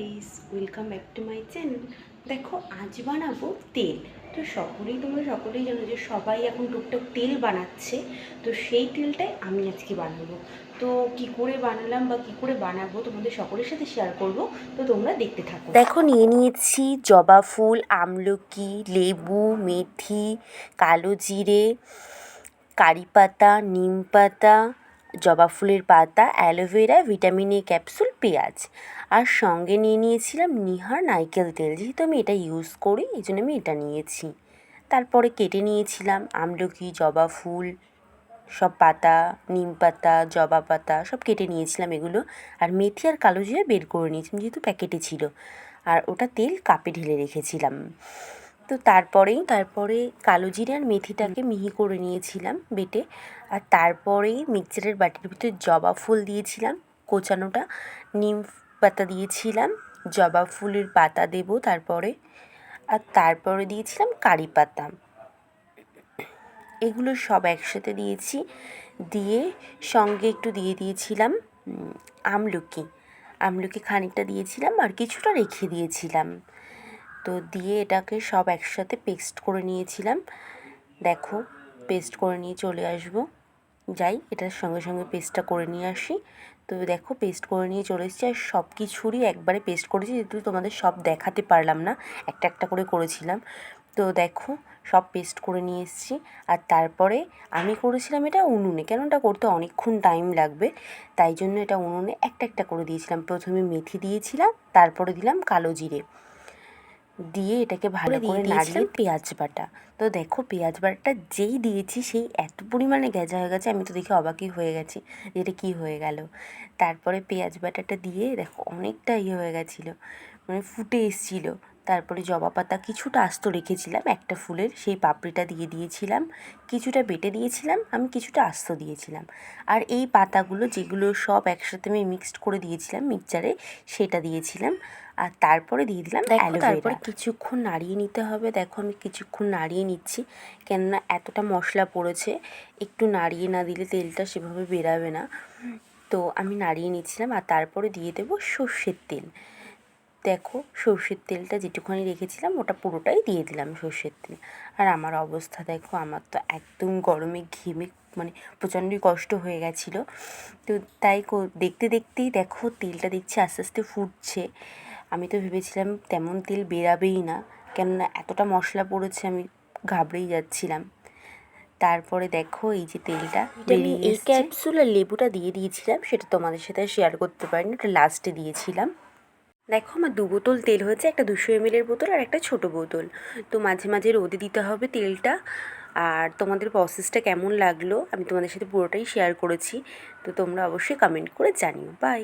Guys, welcome back to my channel. দেখো, আজ বানাবো তেল। তো তোমরা সকলেই জানো যে সবাই এখন টুকটাক তেল বানাচ্ছে। তো সেই তেলটাই আমি আজকে বানাবো। তো কি করে বানালাম বা কি করে বানাবো তোমাদের সকলের সাথে শেয়ার করব। তো তোমরা দেখতে থাকো। দেখো, নিয়ে নিয়েছি জবা ফুল, আমলকি, লেবু, মেথি, কালো জিরে, কারি পাতা, নিম পাতা, জবা ফুলের পাতা, অ্যালোভেরা, ভিটামিন এ ক্যাপসুল, পেঁয়াজ। আর সঙ্গে নিয়ে নিয়েছিলাম নিহার নারকেল তেল। যেহেতু আমি এটা ইউজ করি এই জন্য আমি এটা নিয়েছি। তারপরে কেটে নিয়েছিলাম আমলকি, জবা ফুল, সব পাতা, নিম পাতা, জবা পাতা সব কেটে নিয়েছিলাম এগুলো। আর মেথি আর কালো জিরে বের করে নিয়েছিলাম যেহেতু প্যাকেটে ছিল। আর ওটা তেল কাপে ঢেলে রেখেছিলাম। তো তারপরে কালো জিরে আর মেথিটাকে মিহি করে নিয়েছিলাম বেটে। আর তারপরেই মিক্সচারের বাটির ভিতরে জবা ফুল দিয়েছিলাম কোচানোটা, নিম পাতা দিয়েছিলাম, জবা ফুলের পাতা দেবো তারপরে দিয়েছিলাম কারি পাতা। এগুলো সব একসাথে দিয়েছি। দিয়ে সঙ্গে একটু দিয়ে দিয়েছিলাম আমলকি খানিকটা দিয়েছিলাম আর কিছুটা রেখে দিয়েছিলাম। তো দিয়ে এটাকে সব একসাথে পেস্ট করে নিয়েছিলাম। দেখো, পেস্ট করে নিয়ে চলে আসবো। এটার সঙ্গে সঙ্গে পেস্টটা করে নিয়ে আসি। তো দেখো, পেস্ট করে নিয়ে চলে এসেছি। আর সব কিছুরই একবারে পেস্ট করেছি, যেহেতু তোমাদের সব দেখাতে পারলাম না, একটা একটা করে করেছিলাম। তো দেখো, সব পেস্ট করে নিয়ে এসেছি। আর তারপরে আমি করেছিলাম এটা উনুনে, কেন এটা করতে অনেকক্ষণ টাইম লাগবে, তাই জন্য এটা উনুনে একটা একটা করে দিয়েছিলাম। প্রথমে মেথি দিয়েছিলাম, তারপরে দিলাম কালো জিরে, দিয়ে এটাকে ভালো করে নাড়িয়ে পেঁয়াজ বাটা। তো দেখো, পেঁয়াজ বাটাটা যেই দিয়েছি সেই এত পরিমাণে গেজা হয়ে গেছে, আমি তো দেখে অবাকই হয়ে গেছি যে এটা কী হয়ে গেল। তারপরে পেঁয়াজ বাটাটা দিয়ে দেখো অনেকটা হয়ে গেছিলো, মানে ফুটে এসেছিলো। তারপরে জবা পাতা কিছুটা আস্ত রেখেছিলাম, একটা ফুলের সেই পাপড়িটা দিয়ে দিয়েছিলাম, কিছুটা বেটে দিয়েছিলাম, আমি কিছুটা আস্ত দিয়েছিলাম। আর এই পাতাগুলো যেগুলো সব একসাথে আমি মিক্সড করে দিয়েছিলাম মিক্সচারে, সেটা দিয়েছিলাম। আর তারপরে দিয়ে দিলাম অ্যালোভেরা। তারপরে কিছুক্ষণ নাড়িয়ে নিতে হবে। দেখো, আমি কিছুক্ষণ নাড়িয়ে নিচ্ছি, কেননা এতটা মশলা পড়েছে, একটু নাড়িয়ে না দিলে তেলটা সেভাবে বেরাবে না। তো আমি নাড়িয়ে নিচ্ছিলাম। আর তারপরে দিয়ে দেবো সর্ষের তেল। দেখো, সর্ষের তেলটা যেটুকুখানি রেখেছিলাম ওটা পুরোটাই দিয়ে দিলাম সর্ষের তেল। আর আমার অবস্থা দেখো, আমার তো একদম গরমে ঘেমে মানে প্রচণ্ডই কষ্ট হয়ে গেছিলো। তো তাই দেখতে দেখতেই দেখো তেলটা দেখছি আস্তে আস্তে ফুটছে। আমি তো ভেবেছিলাম তেমন তেল বেরাবেই না, কেননা এতটা মশলা পড়েছে, আমি ঘাবড়েই যাচ্ছিলাম। তারপরে দেখো এই যে তেলটা বেরিয়ে এসেছে। এই ক্যাপসুল আর লেবুটা দিয়ে দিয়েছিলাম, সেটা তোমাদের সাথে শেয়ার করতে পারিনি, ওটা লাস্টে দিয়েছিলাম। দেখো, আমার 2 বোতল তেল হয়েছে, একটা 200 ml বোতল আর একটা ছোটো বোতল। তো মাঝে মাঝে রোদে দিতে হবে তেলটা। আর তোমাদের প্রসেসটা কেমন লাগলো আমি তোমাদের সাথে পুরোটাই শেয়ার করেছি। তো তোমরা অবশ্যই কমেন্ট করে জানিও। বাই।